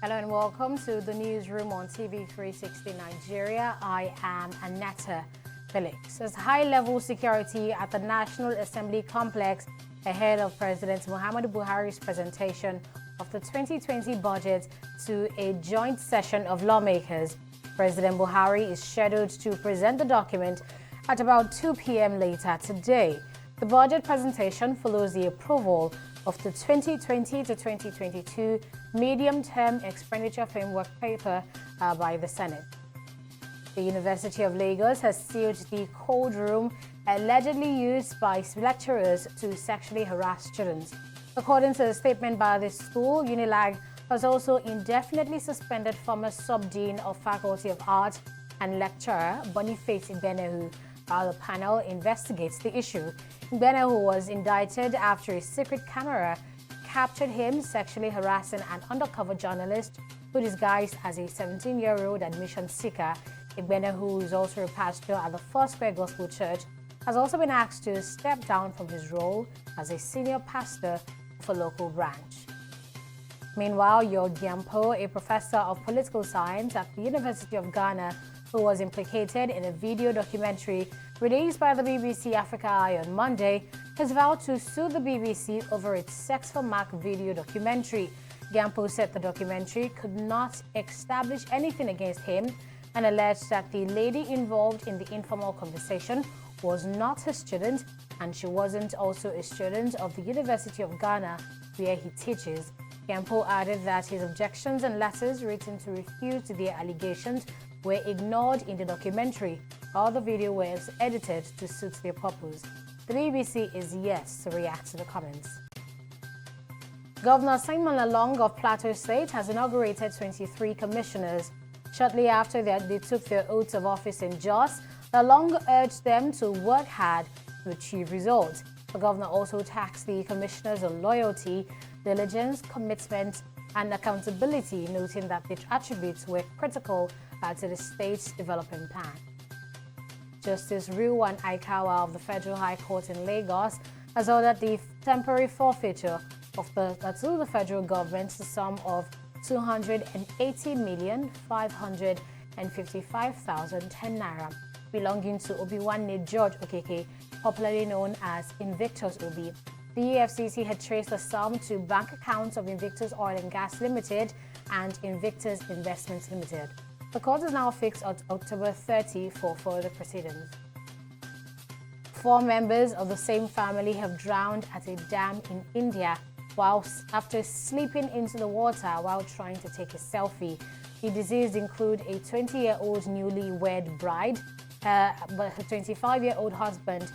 Hello and welcome to the newsroom on TV360 Nigeria. I am Anetta Felix. There's high-level security at the National Assembly complex ahead of President Muhammadu Buhari's presentation of the 2020 budget to a joint session of lawmakers. President Buhari is scheduled to present the document at about 2 p.m. later today. The budget presentation follows the approval of the 2020 to 2022 medium-term expenditure framework paper by the Senate. The University of Lagos has sealed the cold room allegedly used by lecturers to sexually harass students. According to a statement by the school, Unilag has also indefinitely suspended former sub-dean of Faculty of Arts and lecturer Boniface Igbenehu while the panel investigates the issue. Igbenehu was indicted after a secret camera captured him sexually harassing an undercover journalist who disguised as a 17-year-old admission seeker. Igbenehu, who is also a pastor at the Foursquare Gospel Church, has also been asked to step down from his role as a senior pastor for local branch. Meanwhile, Gyampo, a professor of political science at the University of Ghana, who was implicated in a video documentary released by the BBC Africa Eye on Monday, has vowed to sue the BBC over its Sex for Mark video documentary. Gyampo said the documentary could not establish anything against him and alleged that the lady involved in the informal conversation was not his student and she wasn't also a student of the University of Ghana where he teaches. Gyampo added that his objections and letters written to refute the allegations were ignored in the documentary. All the video was edited to suit their purpose. The BBC is yet to react to the comments. Governor Simon Lalong of Plateau State has inaugurated 23 commissioners. Shortly after they took their oaths of office in Jos, Lalong urged them to work hard to achieve results. The governor also taxed the commissioners on loyalty, diligence, commitment, and accountability, noting that the attributes were critical to the state's development plan. Justice Ruwan Aikawa of the Federal High Court in Lagos has ordered the temporary forfeiture of to the federal government the sum of 280,555,010 naira belonging to Obiwanne George Okeke, popularly known as Invictus Obi. The EFCC had traced the sum to bank accounts of Invictus Oil and Gas Limited and Invictus Investments Limited. The court is now fixed on October 30 for further proceedings. 4 members of the same family have drowned at a dam in India after slipping into the water while trying to take a selfie. The deceased include a 20-year-old newly-wed bride, but her 25-year-old husband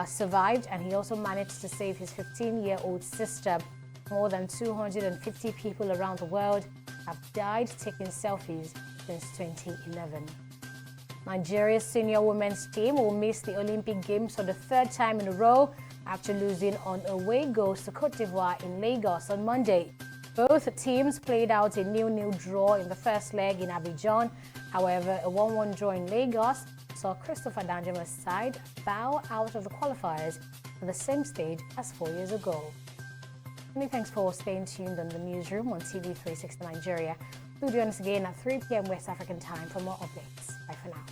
survived, and he also managed to save his 15-year-old sister. More than 250 people around the world have died taking selfies since 2011. Nigeria's senior women's team will miss the Olympic Games for the 3rd time in a row after losing on away goals to Cote d'Ivoire in Lagos on Monday. Both teams played out a 0-0 draw in the first leg in Abidjan. However, a 1-1 draw in Lagos saw Christopher Danjama's side bow out of the qualifiers at the same stage as 4 years ago. Many thanks for staying tuned on the newsroom on TV360 Nigeria. Do join us again at 3 p.m. West African time for more updates. Bye for now.